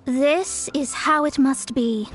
This is how it must be.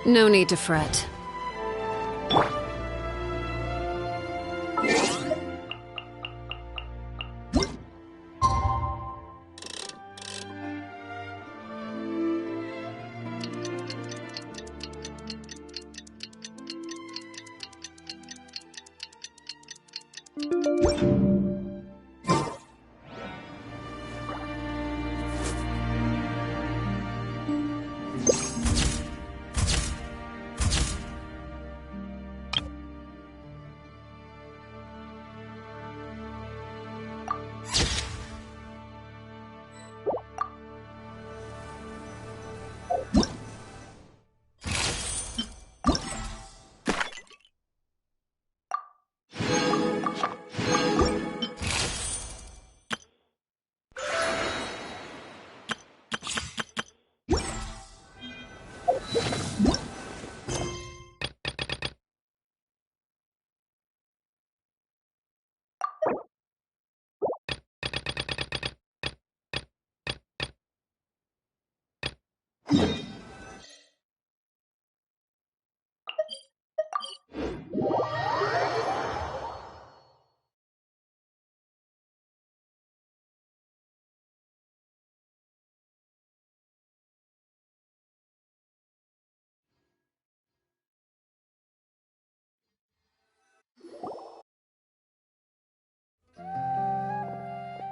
No need to fret.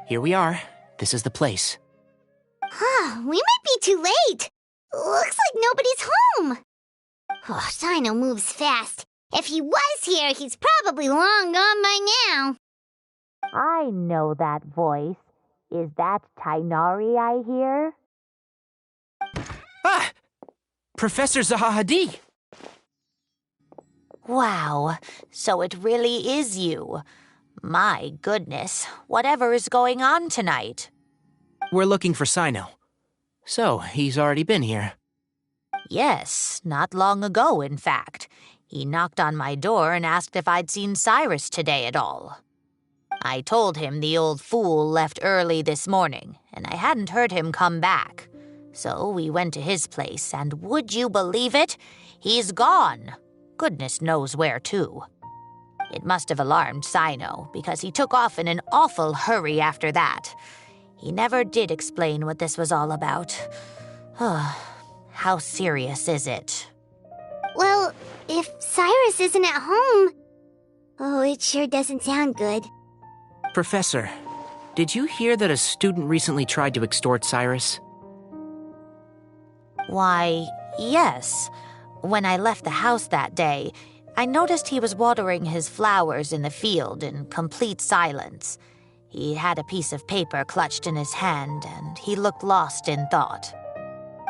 Here we are. This is the place. We might be too late. Looks like nobody's home. Oh, Sino moves fast. If he was here, he's probably long gone by now. I know that voice. Is that Tainari I hear? Ah! Professor Zahahadi! Wow, so it really is you. My goodness, whatever is going on tonight? We're looking for Sino. So, he's already been here. Yes, not long ago, in fact. He knocked on my door and asked if I'd seen Cyrus today at all. I told him the old fool left early this morning, and I hadn't heard him come back. So we went to his place, and would you believe it? He's gone. Goodness knows where to. It must have alarmed Sino, because he took off in an awful hurry after that. He never did explain what this was all about. How serious is it? Well, if Cyrus isn't at home... Oh, it sure doesn't sound good. Professor, did you hear that a student recently tried to extort Cyrus? Why, yes. When I left the house that day, I noticed he was watering his flowers in the field in complete silence. He had a piece of paper clutched in his hand, and he looked lost in thought.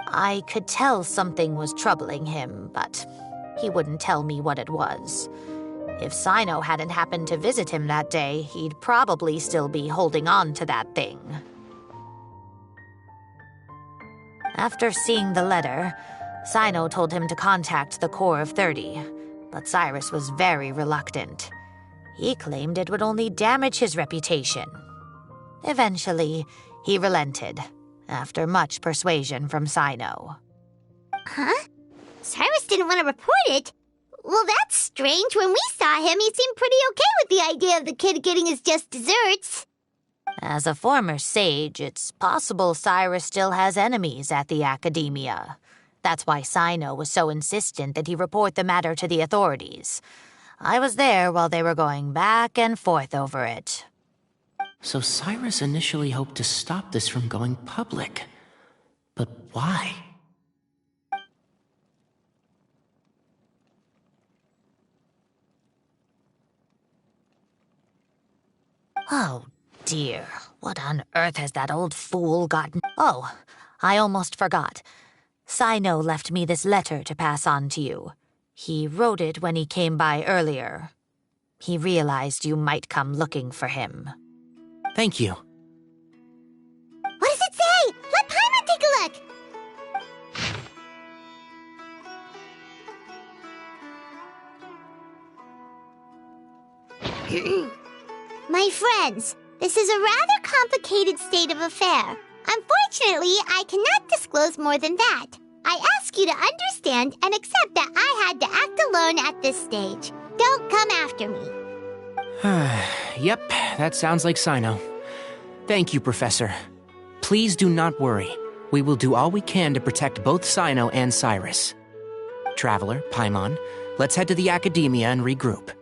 I could tell something was troubling him, but he wouldn't tell me what it was. If Sino hadn't happened to visit him that day, he'd probably still be holding on to that thing. After seeing the letter, Sino told him to contact the Corps of 30, but Cyrus was very reluctant. He claimed it would only damage his reputation. Eventually, he relented, after much persuasion from Sino. Huh? Cyrus didn't want to report it? Well, that's strange. When we saw him, he seemed pretty okay with the idea of the kid getting his just desserts. As a former sage, it's possible Cyrus still has enemies at the academia. That's why Sino was so insistent that he report the matter to the authorities. I was there while they were going back and forth over it. So Cyrus initially hoped to stop this from going public. But why? Oh, dear. What on earth has that old fool gotten? Oh, I almost forgot. Sino left me this letter to pass on to you. He wrote it when he came by earlier. He realized you might come looking for him. Thank you. What does it say? Let Paimon take a look. My friends, this is a rather complicated state of affair. Unfortunately, I cannot disclose more than that. I ask you to understand and accept that I had to act alone at this stage. Don't come after me. Yep, that sounds like Sino. Thank you, Professor. Please do not worry. We will do all we can to protect both Sino and Cyrus. Traveler, Paimon, let's head to the academia and regroup.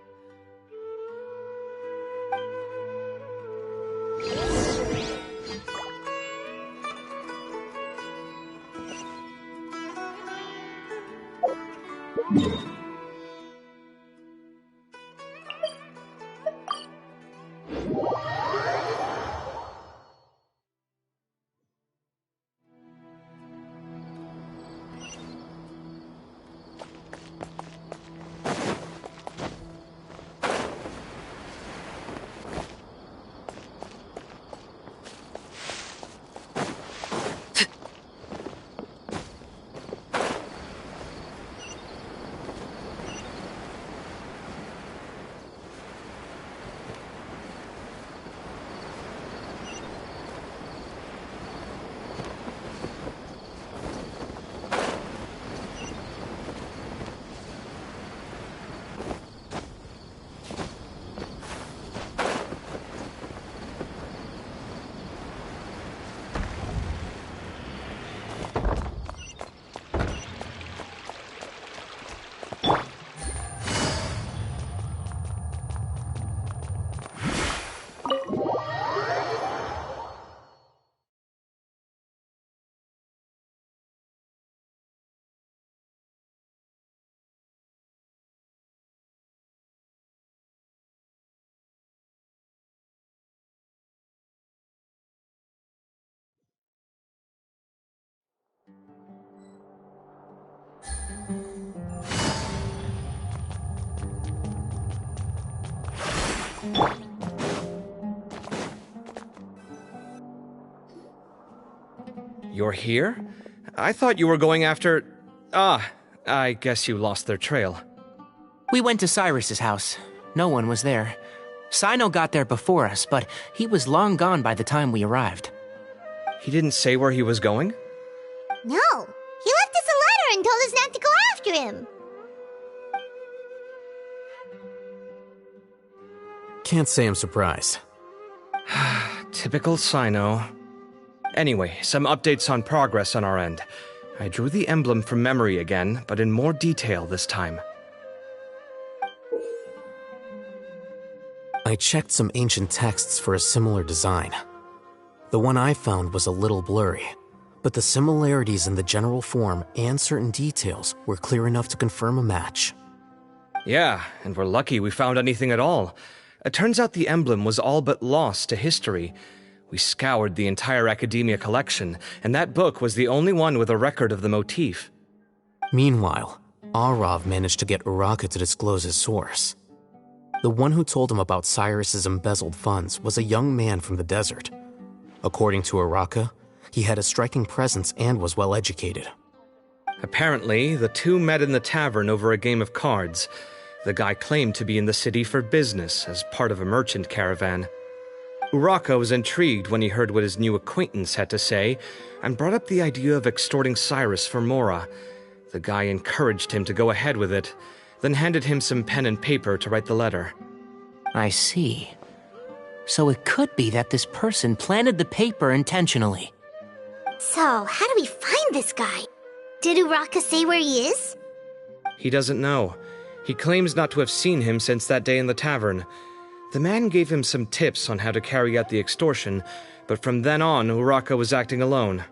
You're here? I thought you were going after... I guess you lost their trail. We went to Cyrus's house. No one was there. Sino got there before us, but he was long gone by the time we arrived. He didn't say where he was going? No, he left us a letter and told us not to go after him. Can't say I'm surprised. Typical Sino. Anyway, some updates on progress on our end. I drew the emblem from memory again, but in more detail this time. I checked some ancient texts for a similar design. The one I found was a little blurry, but the similarities in the general form and certain details were clear enough to confirm a match. Yeah, and we're lucky we found anything at all. It turns out the emblem was all but lost to history. We scoured the entire Academia collection, and that book was the only one with a record of the motif. Meanwhile, Arav managed to get Uraka to disclose his source. The one who told him about Cyrus's embezzled funds was a young man from the desert. According to Uraka, he had a striking presence and was well educated. Apparently, the two met in the tavern over a game of cards. The guy claimed to be in the city for business as part of a merchant caravan. Uraka was intrigued when he heard what his new acquaintance had to say and brought up the idea of extorting Cyrus for Mora. The guy encouraged him to go ahead with it, then handed him some pen and paper to write the letter. I see. So it could be that this person planted the paper intentionally. So, how do we find this guy? Did Uraka say where he is? He doesn't know. He claims not to have seen him since that day in the tavern. The man gave him some tips on how to carry out the extortion, but from then on, Uraka was acting alone.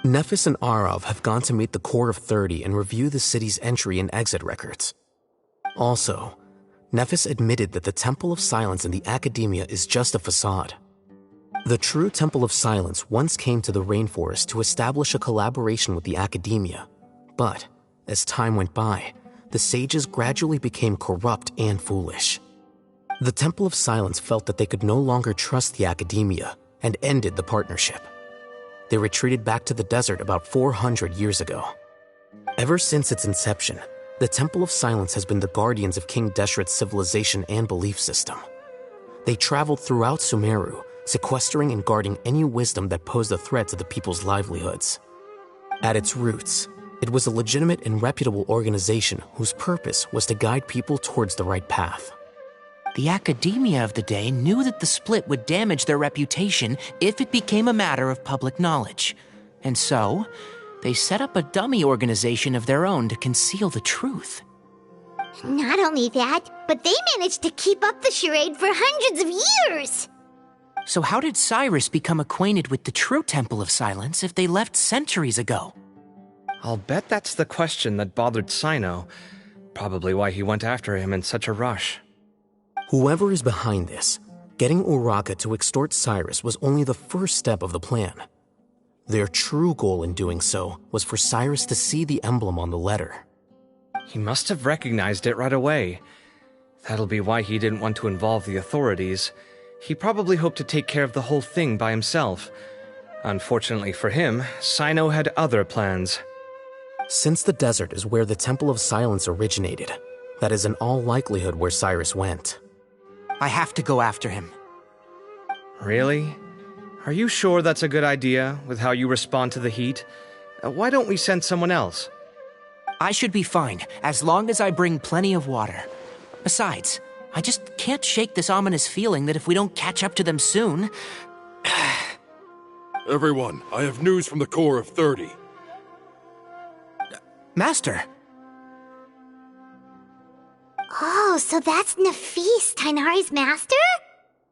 Nephis and Arav have gone to meet the Core of 30 and review the city's entry and exit records. Also, Nephis admitted that the Temple of Silence in the Academia is just a facade. The true Temple of Silence once came to the rainforest to establish a collaboration with the Academia, but as time went by, the sages gradually became corrupt and foolish. The Temple of Silence felt that they could no longer trust the Academia and ended the partnership. They retreated back to the desert about 400 years ago. Ever since its inception, the Temple of Silence has been the guardians of King Deshret's civilization and belief system. They traveled throughout Sumeru, sequestering and guarding any wisdom that posed a threat to the people's livelihoods. At its roots, it was a legitimate and reputable organization whose purpose was to guide people towards the right path. The Academia of the day knew that the split would damage their reputation if it became a matter of public knowledge. And so, they set up a dummy organization of their own to conceal the truth. Not only that, but they managed to keep up the charade for hundreds of years! So how did Cyrus become acquainted with the true Temple of Silence if they left centuries ago? I'll bet that's the question that bothered Sino. Probably why he went after him in such a rush. Whoever is behind this, getting Uraka to extort Cyrus was only the first step of the plan. Their true goal in doing so was for Cyrus to see the emblem on the letter. He must have recognized it right away. That'll be why he didn't want to involve the authorities. He probably hoped to take care of the whole thing by himself. Unfortunately for him, Sino had other plans. Since the desert is where the Temple of Silence originated, that is in all likelihood where Cyrus went. I have to go after him. Really? Are you sure that's a good idea, with how you respond to the heat? Why don't we send someone else? I should be fine, as long as I bring plenty of water. Besides, I just can't shake this ominous feeling that if we don't catch up to them soon... Everyone, I have news from the Core of 30. Master! Oh, so that's Nafis, Tainari's master?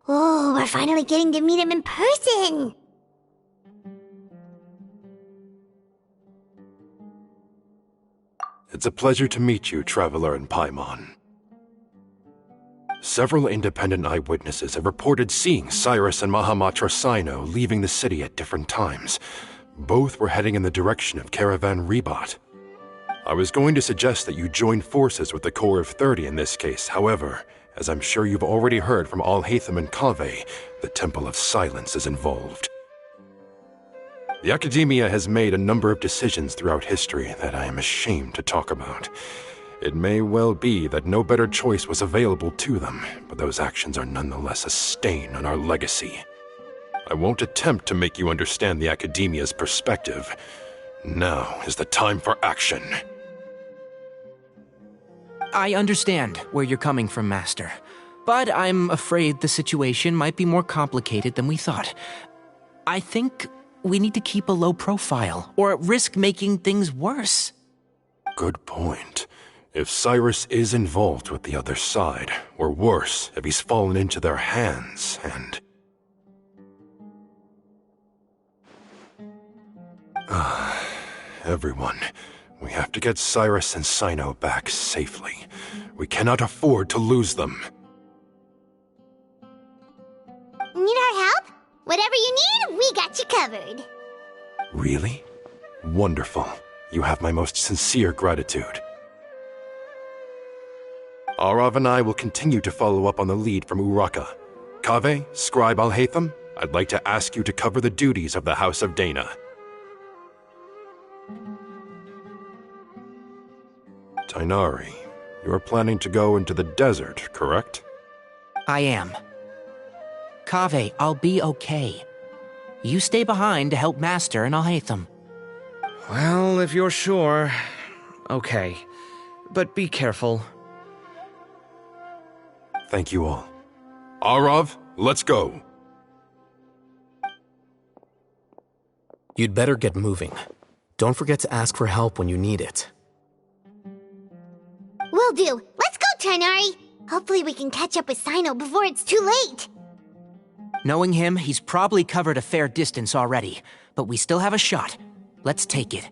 Oh, we're finally getting to meet him in person! It's a pleasure to meet you, Traveler in Paimon. Several independent eyewitnesses have reported seeing Cyrus and Mahamatra Sino leaving the city at different times. Both were heading in the direction of Caravan Rebat. I was going to suggest that you join forces with the Core of 30 in this case. However, as I'm sure you've already heard from Al-Haytham and Kaveh, the Temple of Silence is involved. The Academia has made a number of decisions throughout history that I am ashamed to talk about. It may well be that no better choice was available to them, but those actions are nonetheless a stain on our legacy. I won't attempt to make you understand the Academia's perspective. Now is the time for action. I understand where you're coming from, Master. But I'm afraid the situation might be more complicated than we thought. I think we need to keep a low profile, or risk making things worse. Good point. If Cyrus is involved with the other side, or worse, if he's fallen into their hands, and... Everyone, we have to get Cyrus and Cyno back safely. We cannot afford to lose them. Need our help? Whatever you need, we got you covered. Really? Wonderful. You have my most sincere gratitude. Arav and I will continue to follow up on the lead from Uraka. Kaveh, Scribe Alhaitham, I'd like to ask you to cover the duties of the House of Dana. Tainari, you are planning to go into the desert, correct? I am. Kaveh, I'll be okay. You stay behind to help Master and Alhaitham. Well, if you're sure... Okay. But be careful. Thank you all. Arav, let's go! You'd better get moving. Don't forget to ask for help when you need it. Will do. Let's go, Tainari. Hopefully we can catch up with Cyno before it's too late. Knowing him, he's probably covered a fair distance already, but we still have a shot. Let's take it.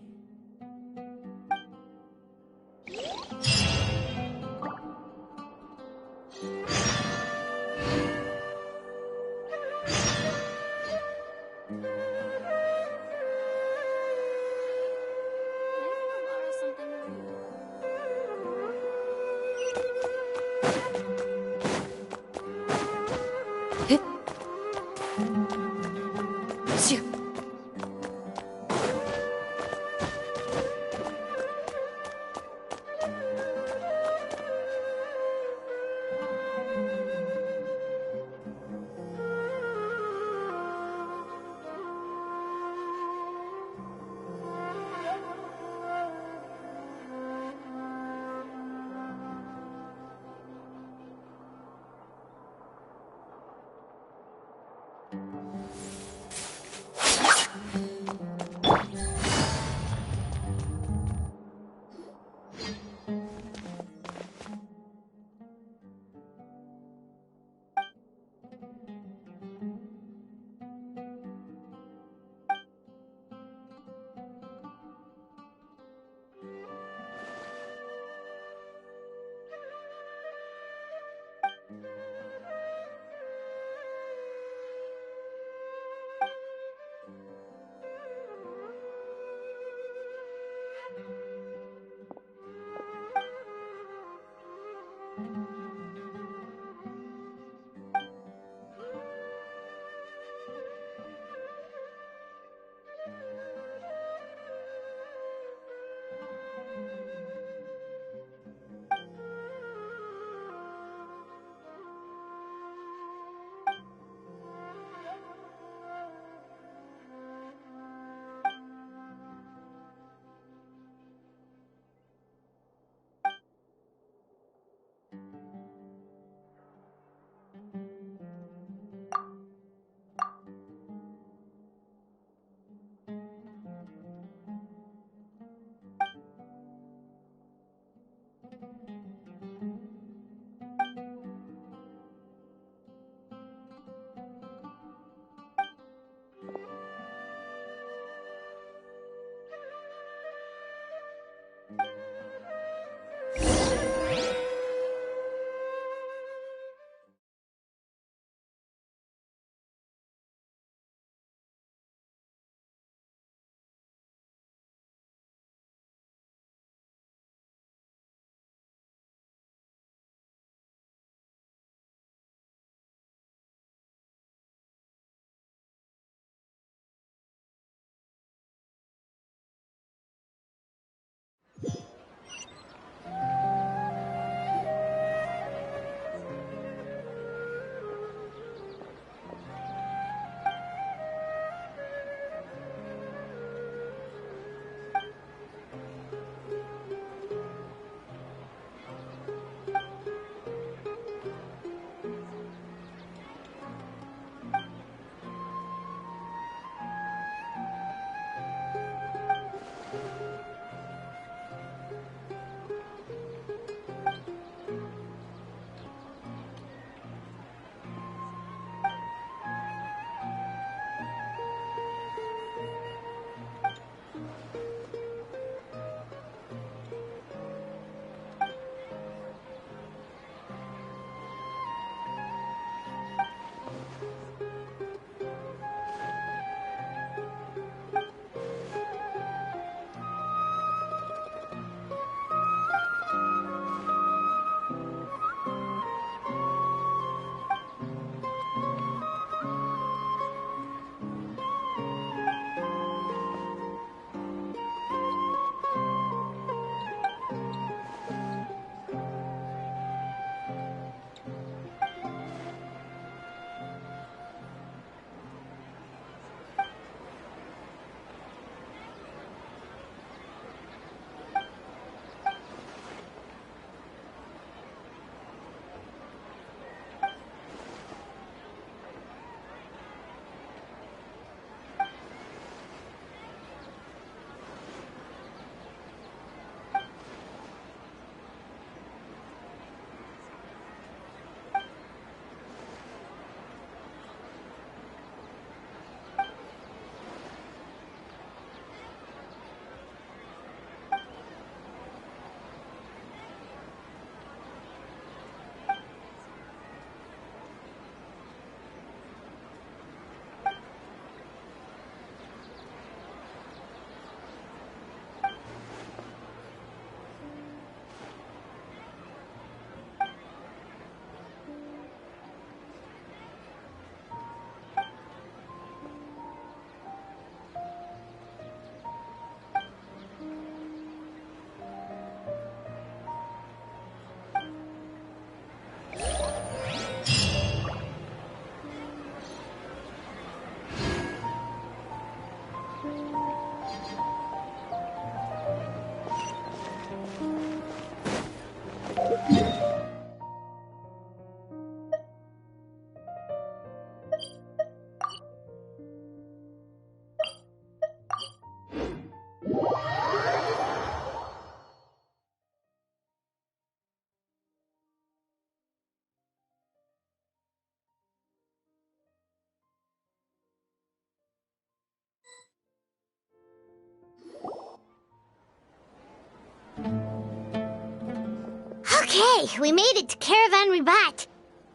Okay, we made it to Caravan Ribat.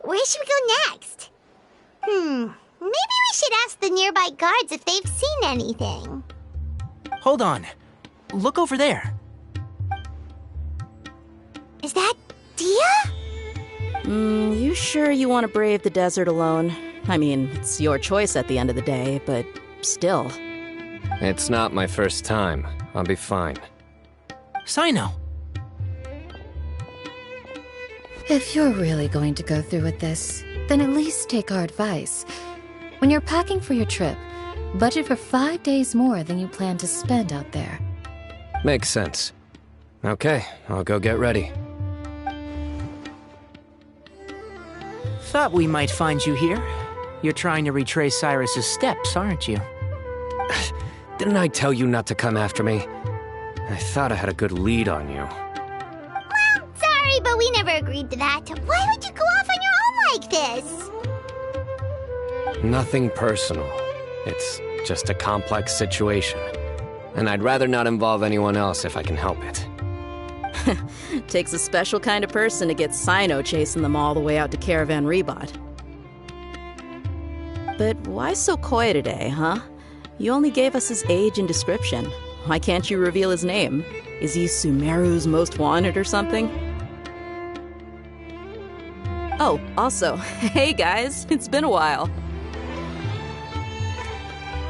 Where should we go next? Maybe we should ask the nearby guards if they've seen anything. Hold on. Look over there. Is that Dia? You sure you want to brave the desert alone? I mean, it's your choice at the end of the day, but still. It's not my first time. I'll be fine. Sino. If you're really going to go through with this, then at least take our advice. When you're packing for your trip, budget for 5 days more than you plan to spend out there. Makes sense. Okay, I'll go get ready. Thought we might find you here. You're trying to retrace Cyrus's steps, aren't you? Didn't I tell you not to come after me? I thought I had a good lead on you. Well, sorry, but we never agreed to that. Why would you go off on your own like this? Nothing personal. It's just a complex situation. And I'd rather not involve anyone else if I can help it. Takes a special kind of person to get Sino chasing them all the way out to Caravan Ribat. But why so coy today, huh? You only gave us his age and description. Why can't you reveal his name? Is he Sumeru's most wanted or something? Oh, also, hey guys, it's been a while.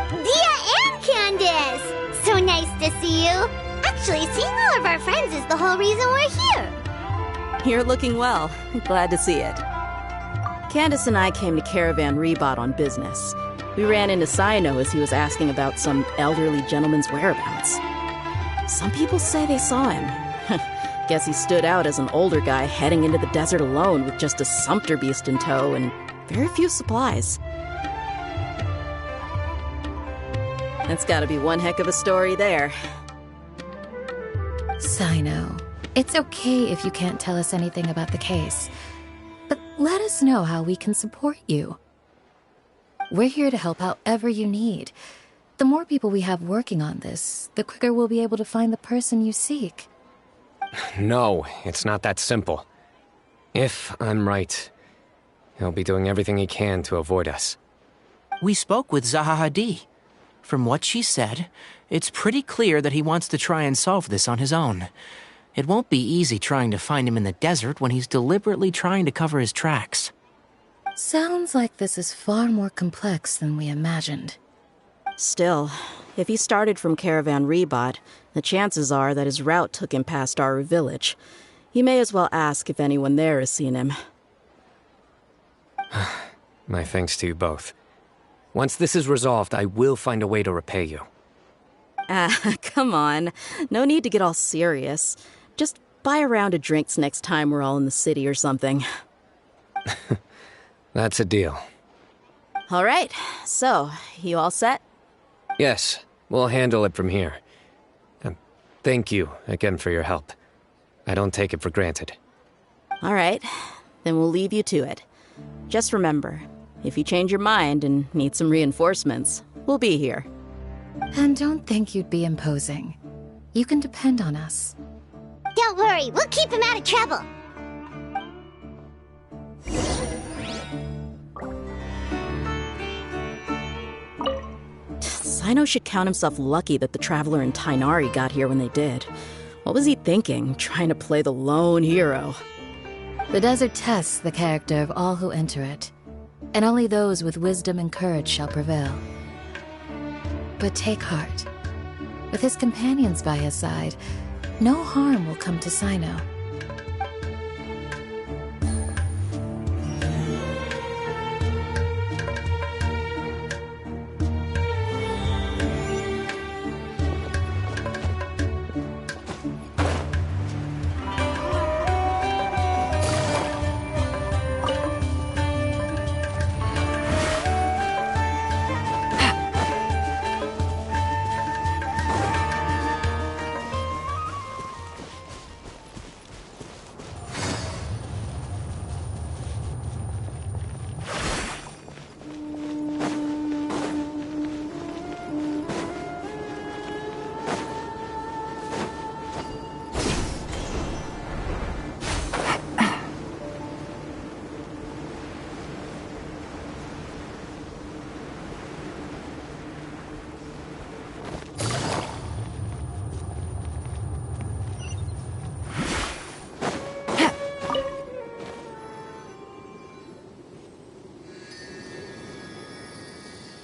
Dia and Candace! So nice to see you. Actually, seeing all of our friends is the whole reason we're here. You're looking well. Glad to see it. Candace and I came to Caravan Ribat on business. We ran into Sino as he was asking about some elderly gentleman's whereabouts. Some people say they saw him. Guess he stood out as an older guy heading into the desert alone with just a sumpter beast in tow and very few supplies. That's gotta be one heck of a story there. Sino, it's okay if you can't tell us anything about the case. But let us know how we can support you. We're here to help however you need. The more people we have working on this, the quicker we'll be able to find the person you seek. No, it's not that simple. If I'm right, he'll be doing everything he can to avoid us. We spoke with Zaha Hadid. From what she said, it's pretty clear that he wants to try and solve this on his own. It won't be easy trying to find him in the desert when he's deliberately trying to cover his tracks. Sounds like this is far more complex than we imagined. Still, if he started from Caravan Ribat, the chances are that his route took him past our village. You may as well ask if anyone there has seen him. My thanks to you both. Once this is resolved, I will find a way to repay you. Come on. No need to get all serious. Just buy a round of drinks next time we're all in the city or something. That's a deal. All right. So, you all set? Yes, we'll handle it from here. Thank you again for your help. I don't take it for granted. All right. Then we'll leave you to it. Just remember, if you change your mind and need some reinforcements, we'll be here. And don't think you'd be imposing. You can depend on us. Don't worry, we'll keep him out of trouble. Sino should count himself lucky that the Traveler and Tainari got here when they did. What was he thinking, trying to play the lone hero? The desert tests the character of all who enter it, and only those with wisdom and courage shall prevail. But take heart. With his companions by his side, no harm will come to Sino.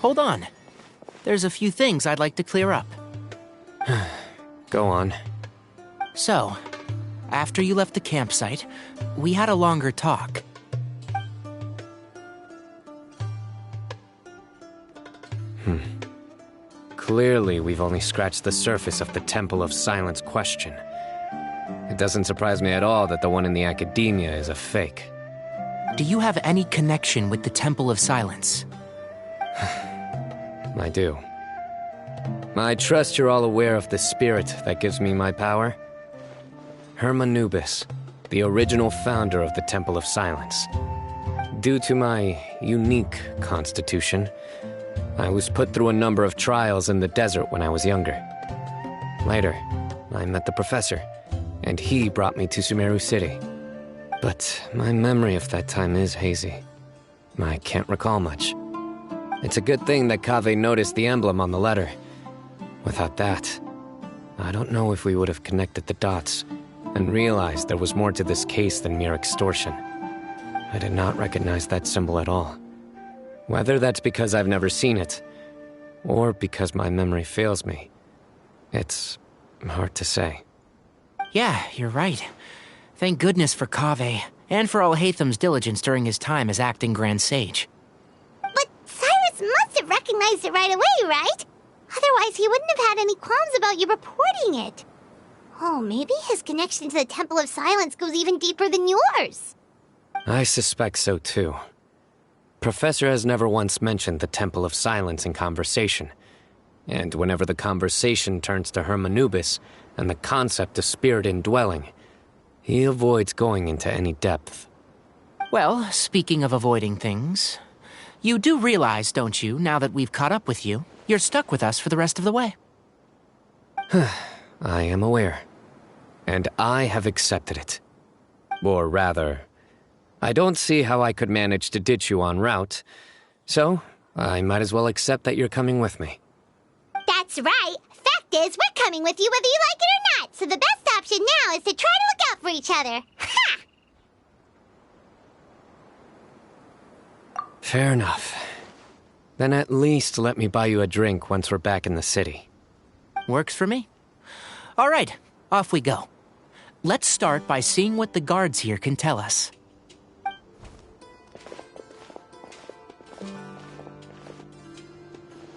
hold on. There's a few things I'd like to clear up. Go on. So, after you left the campsite, we had a longer talk. Clearly, we've only scratched the surface of the Temple of Silence question. It doesn't surprise me at all that the one in the academia is a fake. Do you have any connection with the Temple of Silence? I do. I trust you're all aware of the spirit that gives me my power. Hermanubis, the original founder of the Temple of Silence. Due to my unique constitution, I was put through a number of trials in the desert when I was younger. Later, I met the professor, and he brought me to Sumeru City. But my memory of that time is hazy. I can't recall much. It's a good thing that Kaveh noticed the emblem on the letter. Without that, I don't know if we would have connected the dots and realized there was more to this case than mere extortion. I did not recognize that symbol at all. Whether that's because I've never seen it, or because my memory fails me, it's hard to say. Yeah, you're right. Thank goodness for Kaveh, and for Alhaitham's diligence during his time as acting Grand Sage. But Cyrus must have recognized it right away, right? Otherwise, he wouldn't have had any qualms about you reporting it. Oh, maybe his connection to the Temple of Silence goes even deeper than yours. I suspect so too. Professor has never once mentioned the Temple of Silence in conversation. And whenever the conversation turns to Hermanubis and the concept of spirit indwelling, he avoids going into any depth. Well, speaking of avoiding things, you do realize, don't you, now that we've caught up with you, you're stuck with us for the rest of the way. I am aware. And I have accepted it. Or rather, I don't see how I could manage to ditch you en route, so I might as well accept that you're coming with me. That's right. Fact is, we're coming with you whether you like it or not, so the best option now is to try to look out for each other. Ha! Fair enough. Then at least let me buy you a drink once we're back in the city. Works for me. All right, off we go. Let's start by seeing what the guards here can tell us.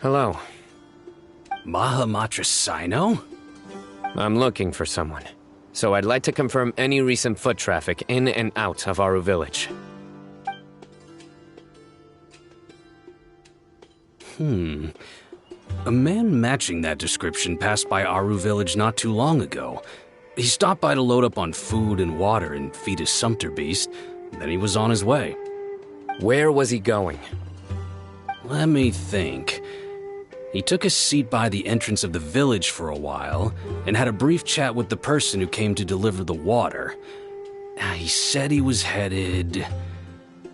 Hello. Mahamatra Sino? I'm looking for someone, so I'd like to confirm any recent foot traffic in and out of Aru Village. A man matching that description passed by Aru Village not too long ago. He stopped by to load up on food and water and feed his sumpter beast, then he was on his way. Where was he going? Let me think. He took a seat by the entrance of the village for a while and had a brief chat with the person who came to deliver the water. He said he was headed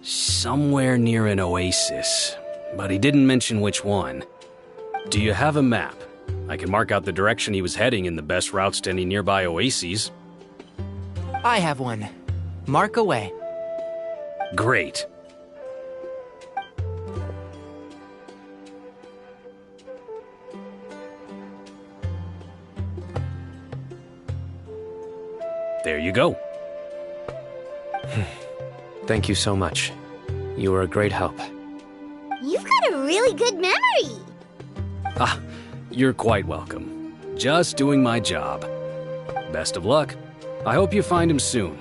somewhere near an oasis, but he didn't mention which one. Do you have a map? I can mark out the direction he was heading and the best routes to any nearby oases. I have one. Mark away. Great. There you go. Thank you so much. You were a great help. You've got a really good memory. You're quite welcome. Just doing my job. Best of luck. I hope you find him soon.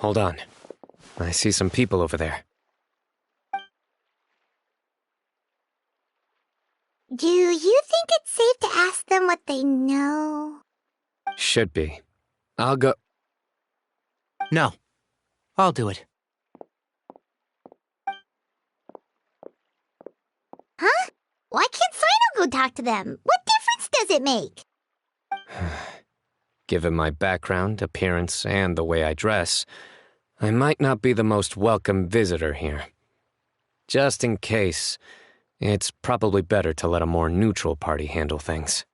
hold on. I see some people over there. Do you think it's safe to ask them what they know? Should be. I'll go. No. I'll do it. Huh? Why can't Sino go talk to them? What difference does it make? Given my background, appearance, and the way I dress, I might not be the most welcome visitor here. Just in case, it's probably better to let a more neutral party handle things.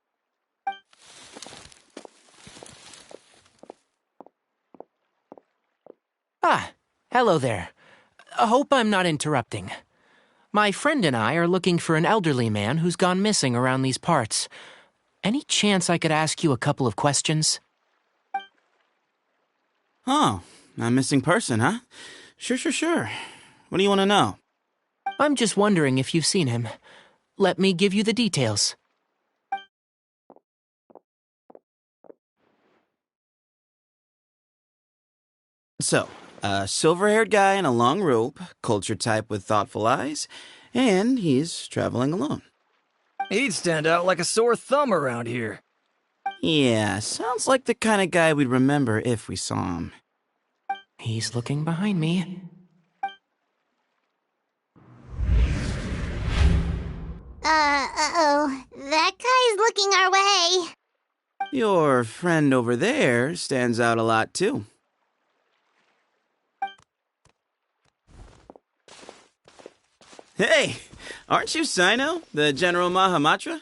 Ah, hello there. I hope I'm not interrupting. My friend and I are looking for an elderly man who's gone missing around these parts. Any chance I could ask you a couple of questions? Oh, a missing person, huh? Sure. What do you want to know? I'm just wondering if you've seen him. Let me give you the details. So, a silver-haired guy in a long robe, culture type with thoughtful eyes, and he's traveling alone. He'd stand out like a sore thumb around here. Yeah, sounds like the kind of guy we'd remember if we saw him. He's looking behind me. Uh-oh. That guy's looking our way. Your friend over there stands out a lot, too. Hey, aren't you Sino, the General Mahamatra?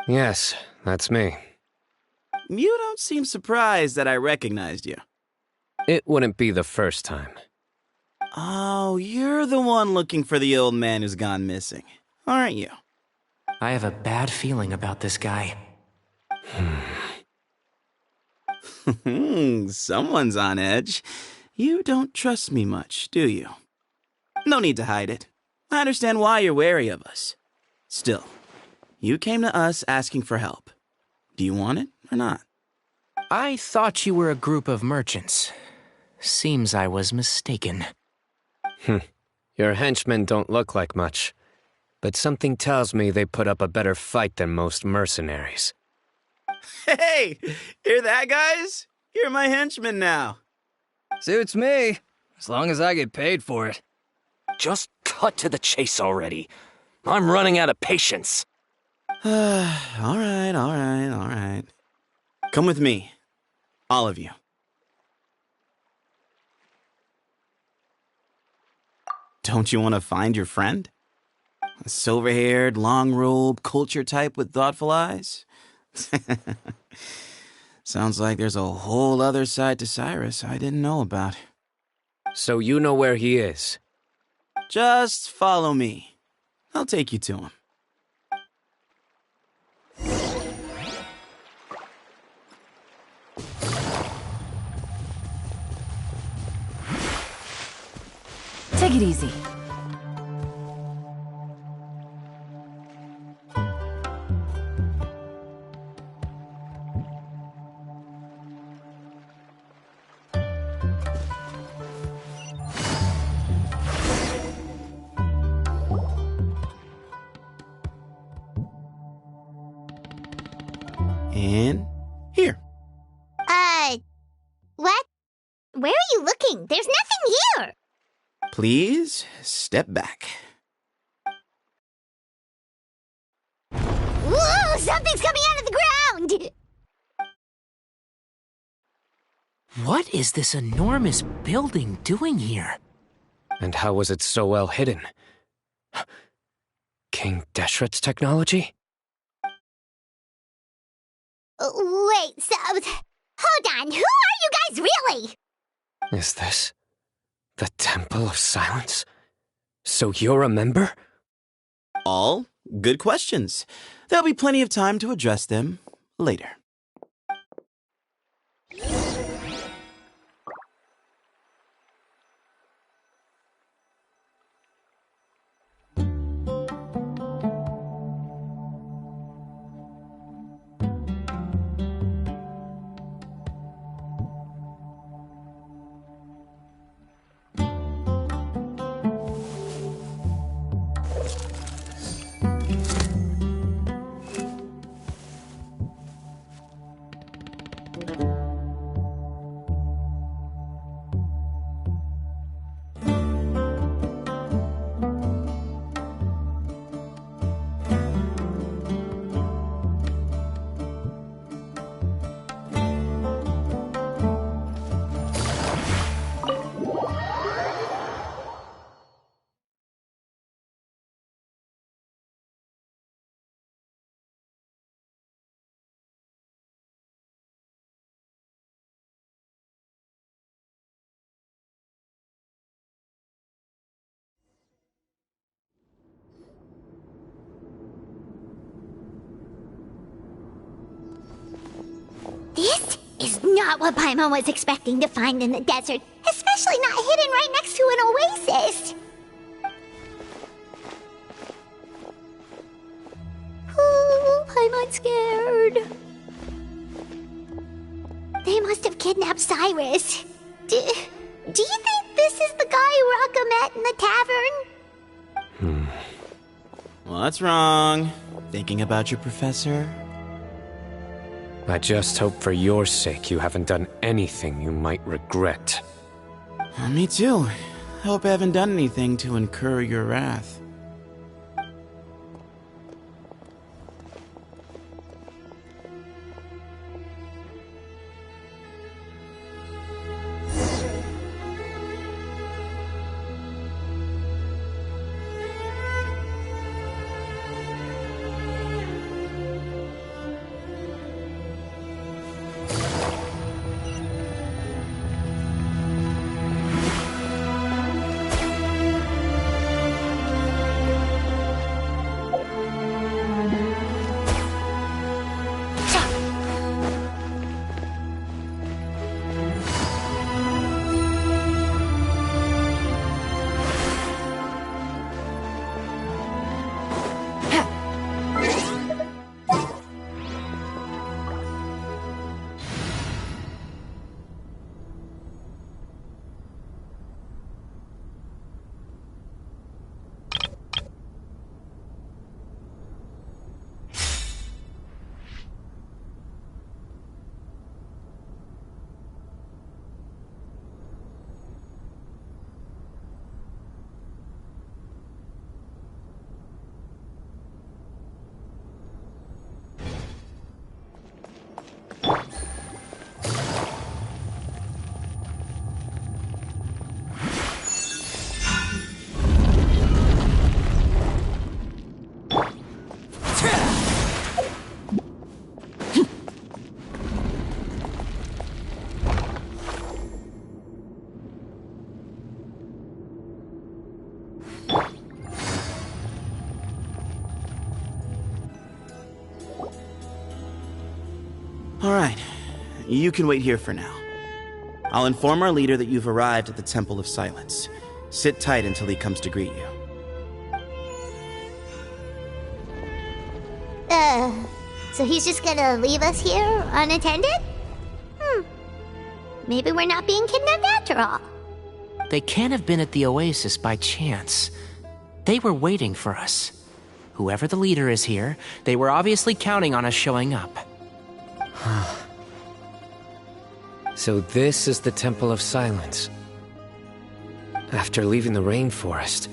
Yes, that's me. You don't seem surprised that I recognized you. It wouldn't be the first time. Oh, you're the one looking for the old man who's gone missing, aren't you? I have a bad feeling about this guy. Someone's on edge. You don't trust me much, do you? No need to hide it. I understand why you're wary of us. Still, you came to us asking for help. Do you want it or not? I thought you were a group of merchants. Seems I was mistaken. Your henchmen don't look like much, but something tells me they put up a better fight than most mercenaries. Hey, hear that, guys? You're my henchmen now. Suits me, as long as I get paid for it. Just cut to the chase already. I'm running out of patience. All right. Come with me. All of you. Don't you want to find your friend? A silver-haired, long-robed, culture type with thoughtful eyes? Sounds like there's a whole other side to Cyrus I didn't know about. So you know where he is? Just follow me. I'll take you to him. Take it easy. And here. What? Where are you looking? There's nothing here. Please step back. Whoa, something's coming out of the ground! What is this enormous building doing here? And how was it so well hidden? King Deshret's technology? Wait, so... Hold on, who are you guys really? Is this the Temple of Silence? So you're a member? All good questions. There'll be plenty of time to address them later. This is not what Paimon was expecting to find in the desert, especially not hidden right next to an oasis. Oh, Paimon's scared. They must have kidnapped Cyrus. Do you think this is the guy Uraka met in the tavern? What's wrong? Thinking about your professor? I just hope for your sake you haven't done anything you might regret. Me too. I hope I haven't done anything to incur your wrath. Alright, you can wait here for now. I'll inform our leader that you've arrived at the Temple of Silence. Sit tight until he comes to greet you. So he's just gonna leave us here unattended? Maybe we're not being kidnapped after all. They can't have been at the oasis by chance. They were waiting for us. Whoever the leader is here, they were obviously counting on us showing up. So this is the Temple of Silence. After leaving the rainforest,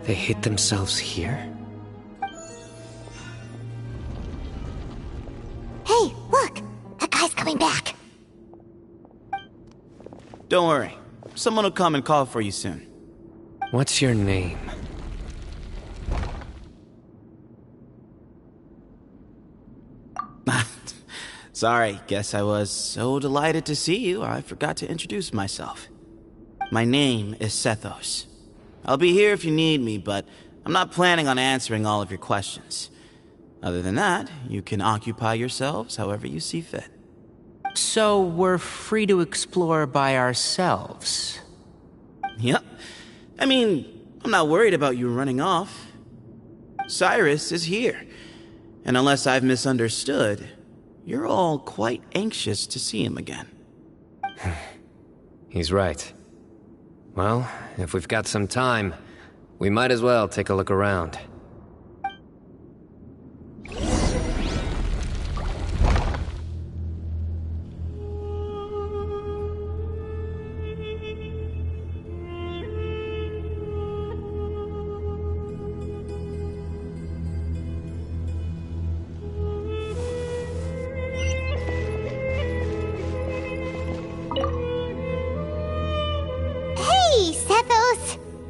they hid themselves here? Hey, look! That guy's coming back. Don't worry. Someone will come and call for you soon. What's your name? Sorry, guess I was so delighted to see you, I forgot to introduce myself. My name is Sethos. I'll be here if you need me, but I'm not planning on answering all of your questions. Other than that, you can occupy yourselves however you see fit. So we're free to explore by ourselves? Yep. I mean, I'm not worried about you running off. Cyrus is here. And unless I've misunderstood, you're all quite anxious to see him again. He's right. Well, if we've got some time, we might as well take a look around.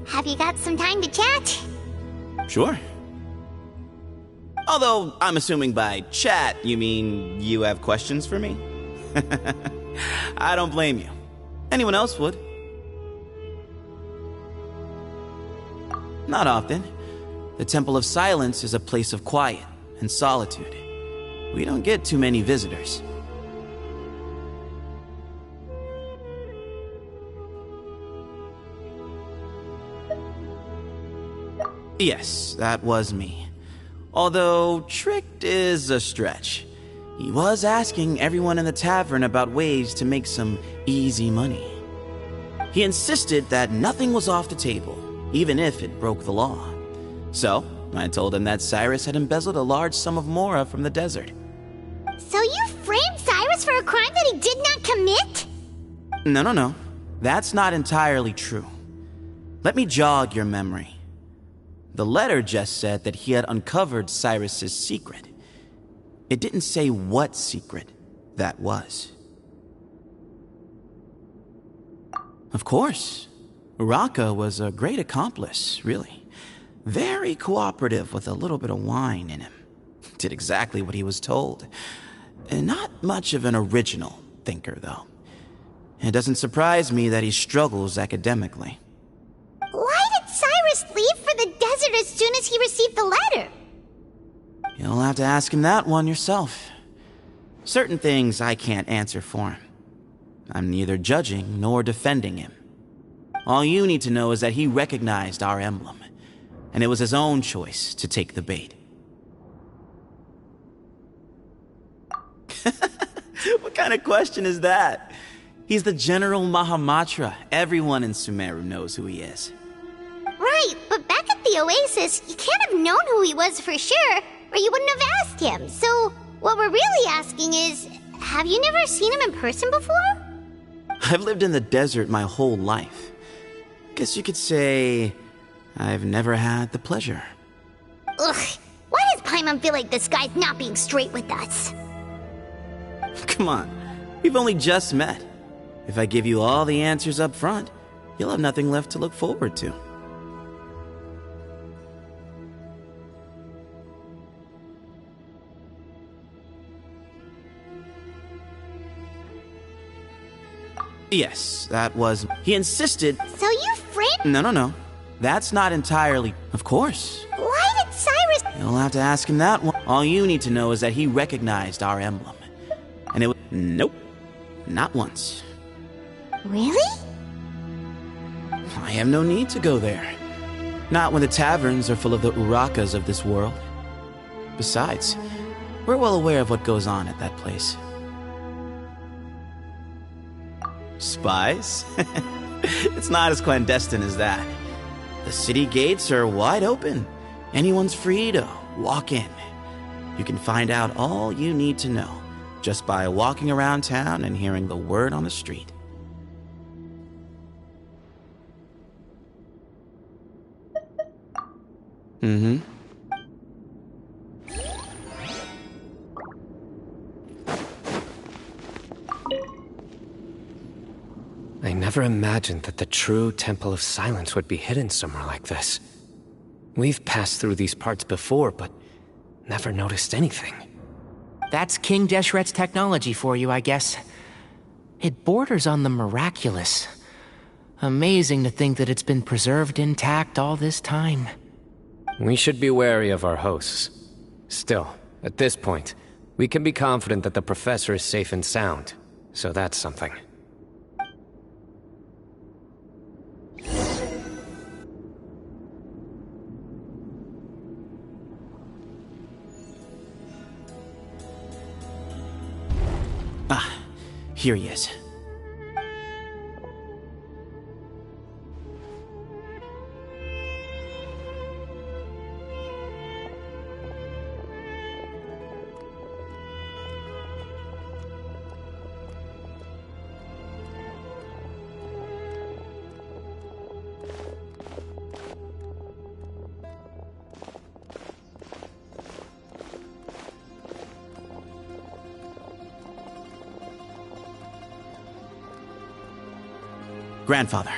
Have you got some time to chat? Sure. Although, I'm assuming by chat, you mean you have questions for me? I don't blame you. Anyone else would. Not often. The Temple of Silence is a place of quiet and solitude. We don't get too many visitors. Yes, that was me. Although, tricked is a stretch. He was asking everyone in the tavern about ways to make some easy money. He insisted that nothing was off the table, even if it broke the law. So, I told him that Cyrus had embezzled a large sum of mora from the desert. So you framed Cyrus for a crime that he did not commit? No. That's not entirely true. Let me jog your memory. The letter just said that he had uncovered Cyrus's secret. It didn't say what secret that was. Of course, Uraka was a great accomplice, really. Very cooperative with a little bit of wine in him. Did exactly what he was told. And not much of an original thinker, though. It doesn't surprise me that he struggles academically. Why did Cyrus leave for the desert as soon as he received the letter? You'll have to ask him that one yourself. Certain things I can't answer for him. I'm neither judging nor defending him. All you need to know is that he recognized our emblem, and it was his own choice to take the bait. What kind of question is that? He's the General Mahamatra. Everyone in Sumeru knows who he is. Right, but back at the Oasis, you can't have known who he was for sure, or you wouldn't have asked him. So, what we're really asking is, have you never seen him in person before? I've lived in the desert my whole life. Guess you could say I've never had the pleasure. Ugh, why does Paimon feel like this guy's not being straight with us? Come on, we've only just met. If I give you all the answers up front, you'll have nothing left to look forward to. Yes, that was... He insisted... So you framed... No. That's not entirely... Of course. Why did Cyrus... You'll have to ask him that one. All you need to know is that he recognized our emblem. And it was... Nope. Not once. Really? I have no need to go there. Not when the taverns are full of the Urakas of this world. Besides, we're well aware of what goes on at that place. Spies? It's not as clandestine as that. The city gates are wide open. Anyone's free to walk in. You can find out all you need to know just by walking around town and hearing the word on the street. Mm-hmm. I never imagined that the true Temple of Silence would be hidden somewhere like this. We've passed through these parts before, but never noticed anything. That's King Deshret's technology for you, I guess. It borders on the miraculous. Amazing to think that it's been preserved intact all this time. We should be wary of our hosts. Still, at this point, we can be confident that the professor is safe and sound, so that's something. Here he is. Grandfather,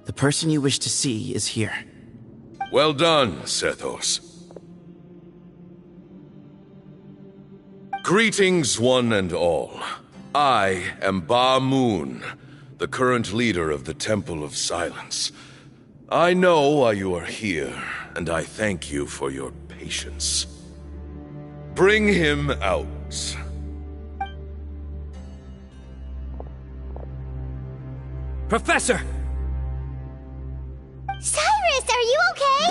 the person you wish to see is here. Well done, Sethos. Greetings, one and all. I am Ba Moon, the current leader of the Temple of Silence. I know why you are here, and I thank you for your patience. Bring him out. Professor! Cyrus, are you okay?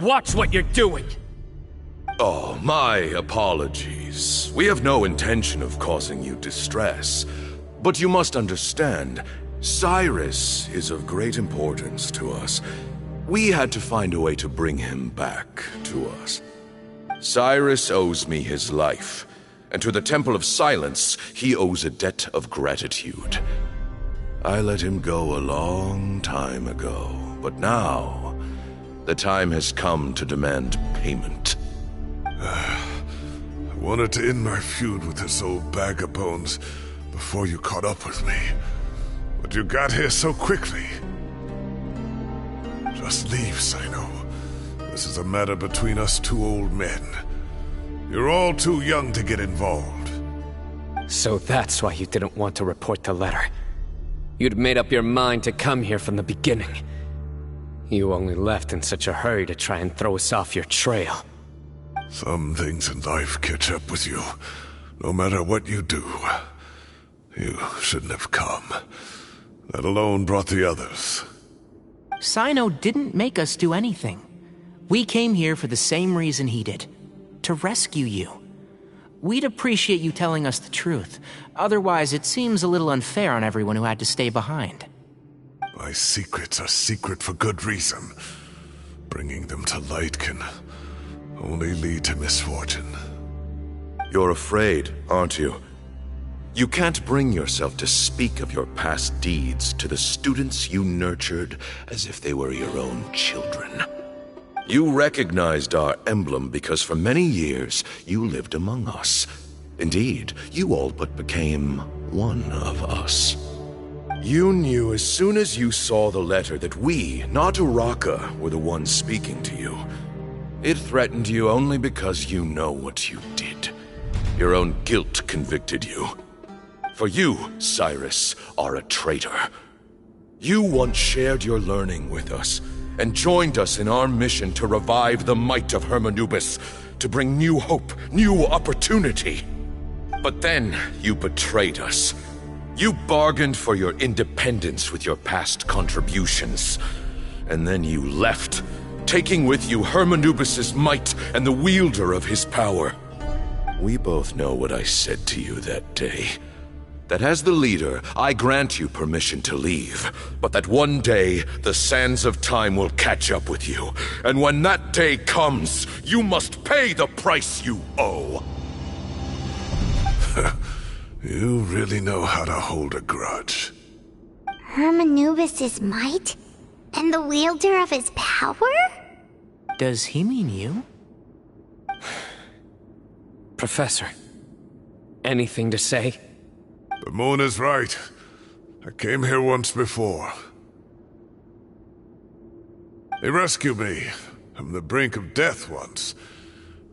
Watch what you're doing! Oh, my apologies. We have no intention of causing you distress. But you must understand, Cyrus is of great importance to us. We had to find a way to bring him back to us. Cyrus owes me his life, and to the Temple of Silence, he owes a debt of gratitude. I let him go a long time ago, but now, the time has come to demand payment. I wanted to end my feud with this old bag of bones before you caught up with me. But you got here so quickly. Just leave, Sino. This is a matter between us two old men. You're all too young to get involved. So that's why you didn't want to report the letter. You'd made up your mind to come here from the beginning. You only left in such a hurry to try and throw us off your trail. Some things in life catch up with you. No matter what you do, you shouldn't have come. That alone brought the others. Sino didn't make us do anything. We came here for the same reason he did. To rescue you. We'd appreciate you telling us the truth. Otherwise, it seems a little unfair on everyone who had to stay behind. My secrets are secret for good reason. Bringing them to light can only lead to misfortune. You're afraid, aren't you? You can't bring yourself to speak of your past deeds to the students you nurtured as if they were your own children. You recognized our emblem because for many years you lived among us. Indeed, you all but became one of us. You knew as soon as you saw the letter that we, not Uraka, were the ones speaking to you. It threatened you only because you know what you did. Your own guilt convicted you. For you, Cyrus, are a traitor. You once shared your learning with us, and joined us in our mission to revive the might of Hermanubis, to bring new hope, new opportunity. But then you betrayed us. You bargained for your independence with your past contributions. And then you left, taking with you Hermanubis' might and the wielder of his power. We both know what I said to you that day. That as the leader, I grant you permission to leave, but that one day, the sands of time will catch up with you. And when that day comes, you must pay the price you owe. You really know how to hold a grudge. Hermanubis' might? And the wielder of his power? Does he mean you? Professor, anything to say? Bamoon is right. I came here once before. He rescued me from the brink of death once,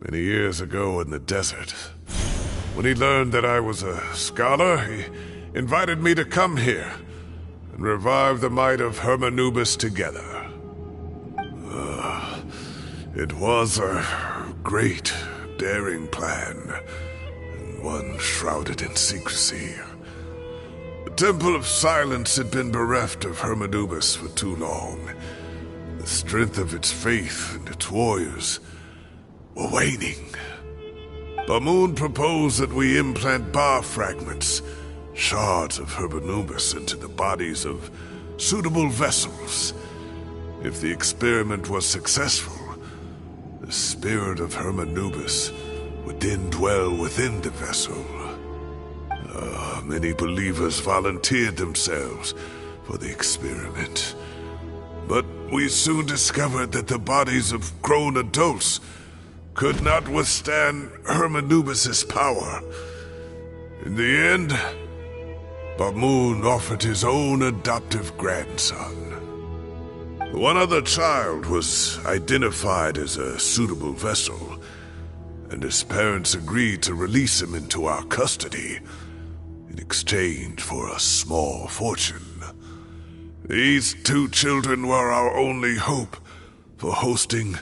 many years ago in the desert. When he learned that I was a scholar, he invited me to come here and revive the might of Hermanubis together. It was a great, daring plan, and one shrouded in secrecy. The Temple of Silence had been bereft of Hermanubis for too long. The strength of its faith and its warriors were waning. Bamoon proposed that we implant bar fragments, shards of Hermanubis, into the bodies of suitable vessels. If the experiment was successful, the spirit of Hermanubis would then dwell within the vessel. Many believers volunteered themselves for the experiment. But we soon discovered that the bodies of grown adults could not withstand Hermanubis' power. In the end, Bamoon offered his own adoptive grandson. One other child was identified as a suitable vessel, and his parents agreed to release him into our custody in exchange for a small fortune. These two children were our only hope for hosting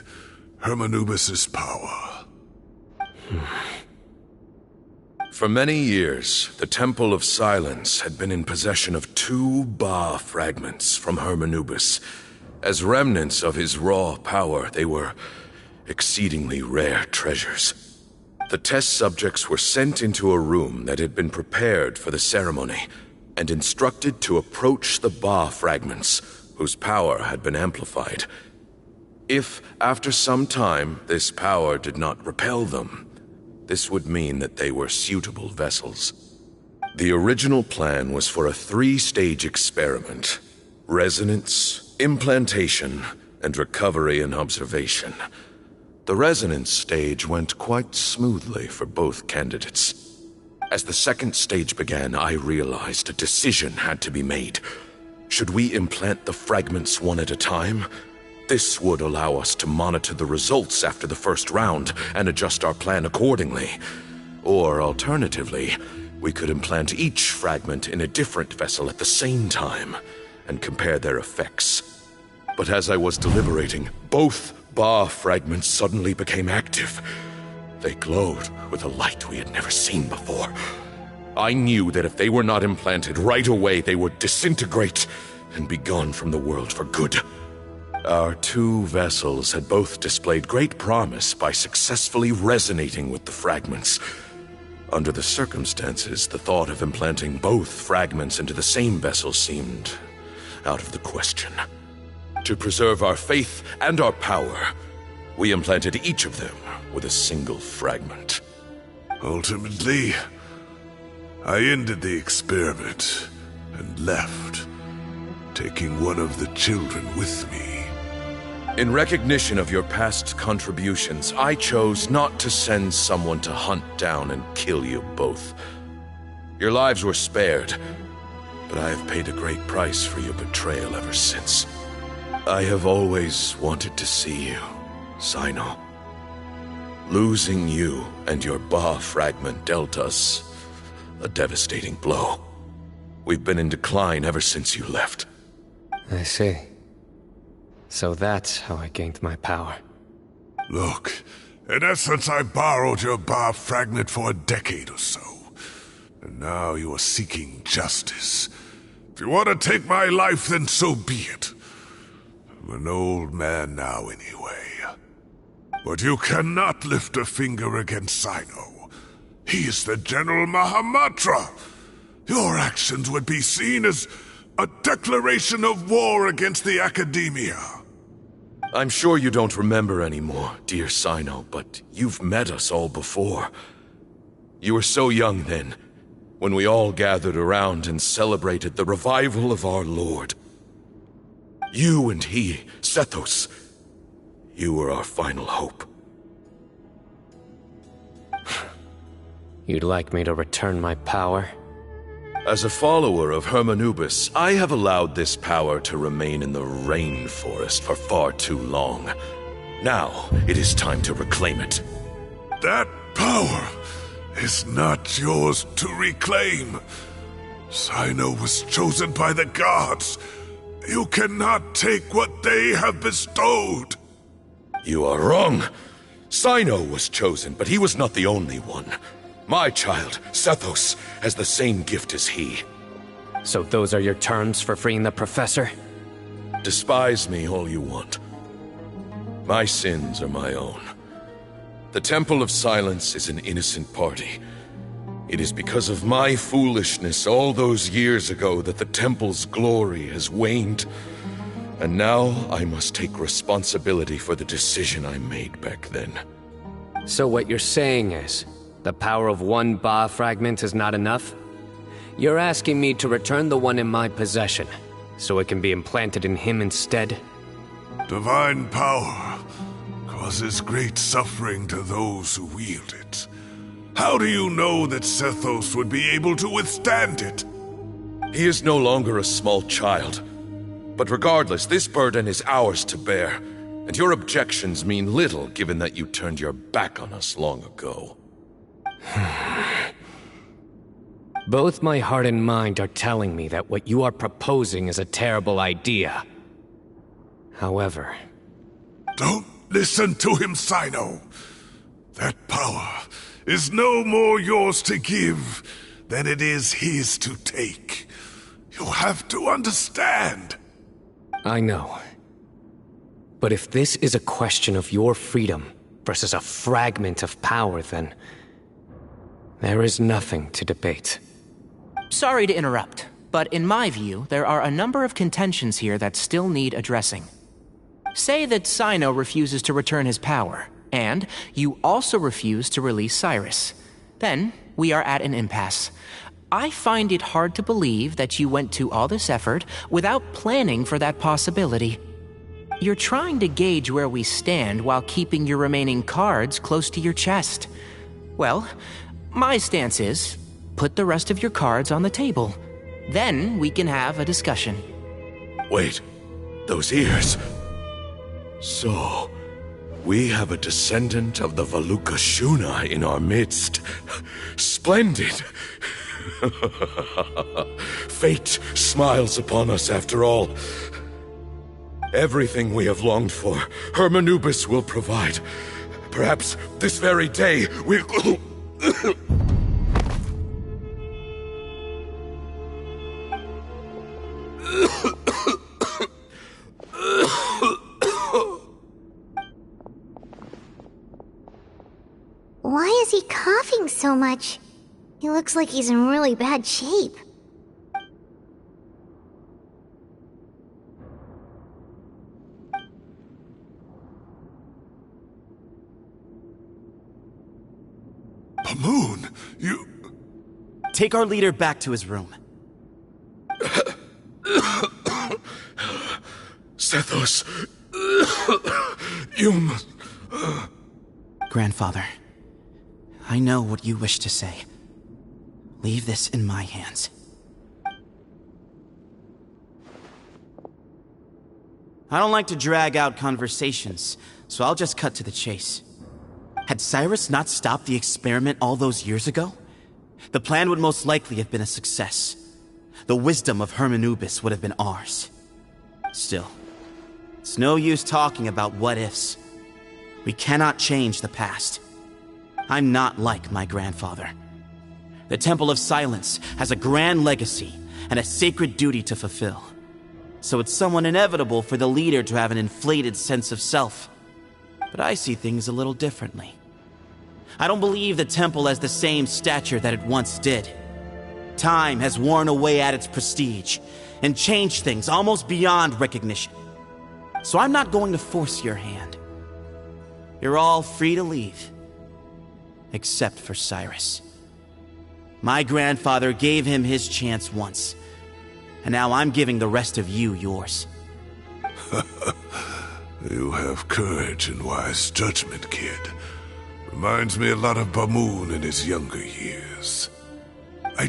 Hermanubis' power. For many years, the Temple of Silence had been in possession of 2 Ba fragments from Hermanubis. As remnants of his raw power, they were exceedingly rare treasures. The test subjects were sent into a room that had been prepared for the ceremony and instructed to approach the Ba fragments, whose power had been amplified. If, after some time, this power did not repel them, this would mean that they were suitable vessels. The original plan was for a 3-stage experiment: resonance, implantation, and recovery and observation. The resonance stage went quite smoothly for both candidates. As the 2nd stage began, I realized a decision had to be made. Should we implant the fragments one at a time? This would allow us to monitor the results after the first round and adjust our plan accordingly. Or alternatively, we could implant each fragment in a different vessel at the same time and compare their effects. But as I was deliberating, both Ba fragments suddenly became active. They glowed with a light we had never seen before. I knew that if they were not implanted right away, they would disintegrate and be gone from the world for good. Our 2 vessels had both displayed great promise by successfully resonating with the fragments. Under the circumstances, the thought of implanting both fragments into the same vessel seemed out of the question. To preserve our faith and our power, we implanted each of them with a single fragment. Ultimately, I ended the experiment and left, taking one of the children with me. In recognition of your past contributions, I chose not to send someone to hunt down and kill you both. Your lives were spared, but I have paid a great price for your betrayal ever since. I have always wanted to see you, Cyno. Losing you and your Ba fragment dealt us a devastating blow. We've been in decline ever since you left. I see. So that's how I gained my power. Look, in essence, I borrowed your Ba fragment for a decade or so. And now you are seeking justice. If you want to take my life, then so be it. I'm an old man now anyway. But you cannot lift a finger against Cyno. He is the General Mahamatra. Your actions would be seen as a declaration of war against the Academia. I'm sure you don't remember anymore, dear Cyno, but you've met us all before. You were so young then, when we all gathered around and celebrated the revival of our Lord. You and he, Sethos, you were our final hope. You'd like me to return my power? As a follower of Hermanubis, I have allowed this power to remain in the rainforest for far too long. Now, it is time to reclaim it. That power is not yours to reclaim. Cyno was chosen by the gods. You cannot take what they have bestowed. You are wrong. Cyno was chosen, but he was not the only one. My child, Sethos, has the same gift as he. So those are your terms for freeing the professor? Despise me all you want. My sins are my own. The Temple of Silence is an innocent party. It is because of my foolishness all those years ago that the Temple's glory has waned. And now I must take responsibility for the decision I made back then. So what you're saying is, the power of one Ba fragment is not enough? You're asking me to return the one in my possession, so it can be implanted in him instead? Divine power causes great suffering to those who wield it. How do you know that Sethos would be able to withstand it? He is no longer a small child. But regardless, this burden is ours to bear, and your objections mean little given that you turned your back on us long ago. Both my heart and mind are telling me that what you are proposing is a terrible idea. However... Don't listen to him, Cyno. That power is no more yours to give than it is his to take. You have to understand. I know. But if this is a question of your freedom versus a fragment of power, then there is nothing to debate. Sorry to interrupt, but in my view, there are a number of contentions here that still need addressing. Say that Cyno refuses to return his power, and you also refuse to release Cyrus. Then, we are at an impasse. I find it hard to believe that you went to all this effort without planning for that possibility. You're trying to gauge where we stand while keeping your remaining cards close to your chest. Well, my stance is, put the rest of your cards on the table. Then we can have a discussion. Wait, those ears. So, we have a descendant of the Valukashuna in our midst. Splendid! Fate smiles upon us after all. Everything we have longed for, Hermanubis will provide. Perhaps this very day we... Why is he coughing so much? He looks like he's in really bad shape. Moon, you... Take our leader back to his room. Sethos... you must... Grandfather, I know what you wish to say. Leave this in my hands. I don't like to drag out conversations, so I'll just cut to the chase. Had Cyrus not stopped the experiment all those years ago, the plan would most likely have been a success. The wisdom of Hermanubis would have been ours. Still, it's no use talking about what-ifs. We cannot change the past. I'm not like my grandfather. The Temple of Silence has a grand legacy and a sacred duty to fulfill. So it's somewhat inevitable for the leader to have an inflated sense of self. But I see things a little differently. I don't believe the temple has the same stature that it once did. Time has worn away at its prestige and changed things almost beyond recognition. So I'm not going to force your hand. You're all free to leave. Except for Cyrus. My grandfather gave him his chance once, and now I'm giving the rest of you yours. You have courage and wise judgment, kid. Reminds me a lot of Bamoon in his younger years. I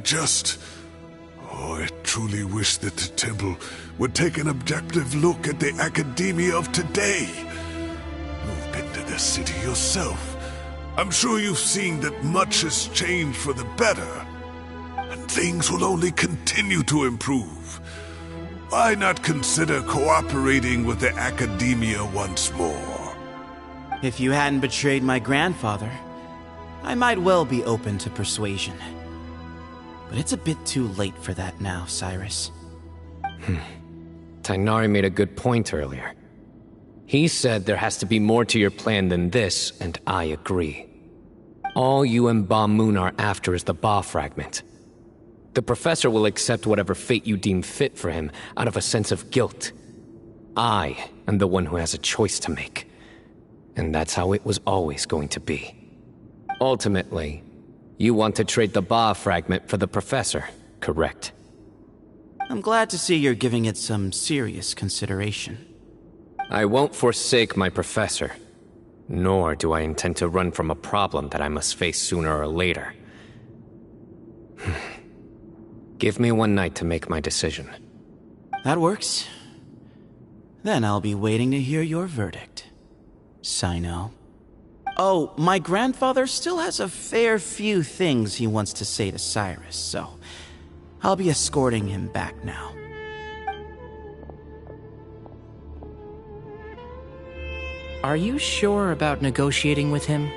truly wish that the temple would take an objective look at the academia of today. You've been to the city yourself. I'm sure you've seen that much has changed for the better, and things will only continue to improve. Why not consider cooperating with the academia once more? If you hadn't betrayed my grandfather, I might well be open to persuasion. But it's a bit too late for that now, Cyrus. Tainari made a good point earlier. He said there has to be more to your plan than this, and I agree. All you and Ba Moon are after is the Ba fragment. The professor will accept whatever fate you deem fit for him out of a sense of guilt. I am the one who has a choice to make. And that's how it was always going to be. Ultimately, you want to trade the Ba fragment for the professor, correct? I'm glad to see you're giving it some serious consideration. I won't forsake my professor, nor do I intend to run from a problem that I must face sooner or later. Give me one night to make my decision. That works. Then I'll be waiting to hear your verdict, Cyno. Oh, my grandfather still has a fair few things he wants to say to Cyrus, so I'll be escorting him back now. Are you sure about negotiating with him?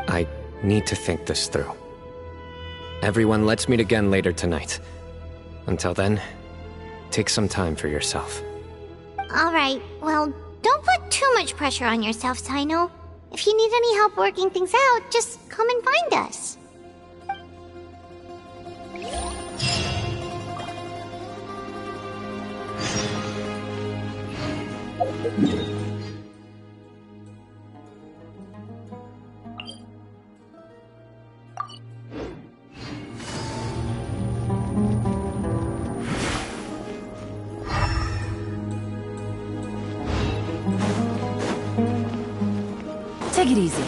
I need to think this through. Everyone, let's meet again later tonight. Until then, take some time for yourself. Alright, well, don't put too much pressure on yourself, Sino. If you need any help working things out, just come and find us. Take it easy.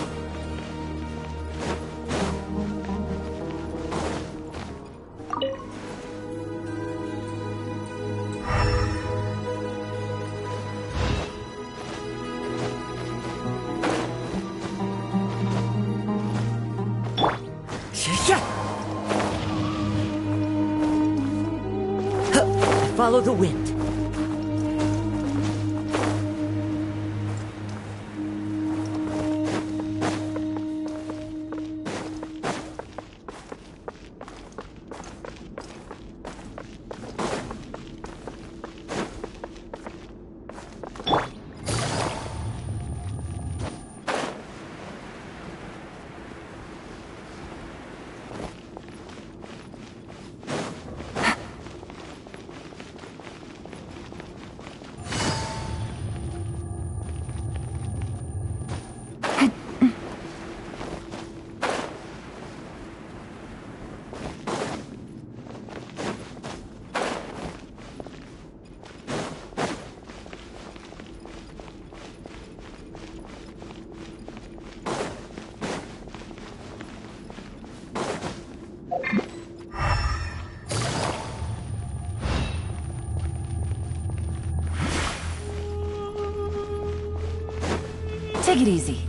Follow the wind. Take it easy.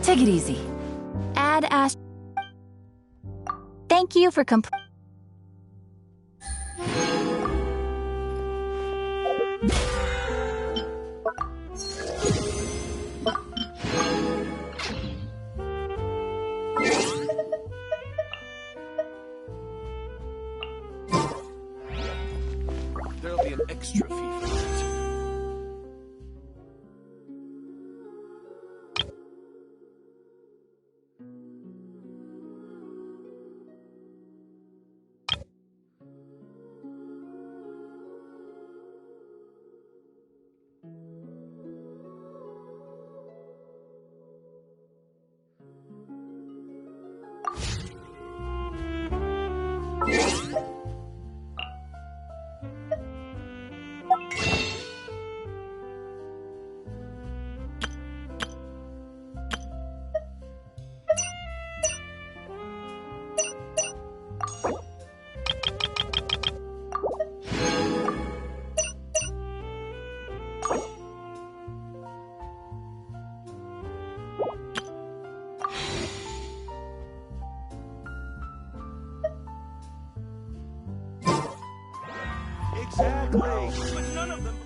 Take it easy. Add Ash. Thank you for There'll be an extra fee for that. Exactly. But none of them.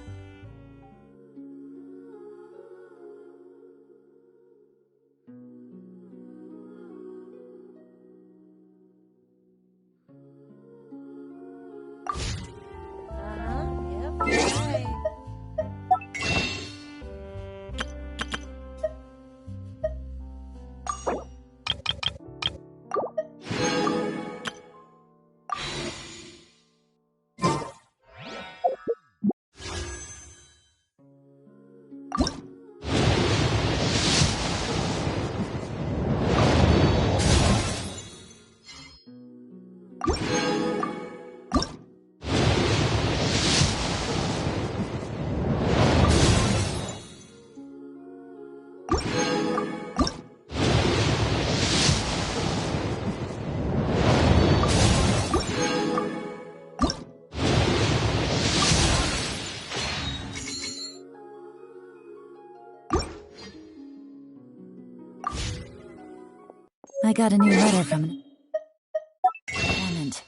I got a new letter from an informant.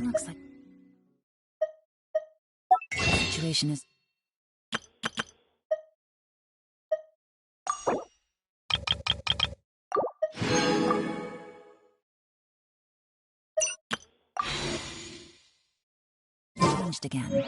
Looks like the situation is... changed again.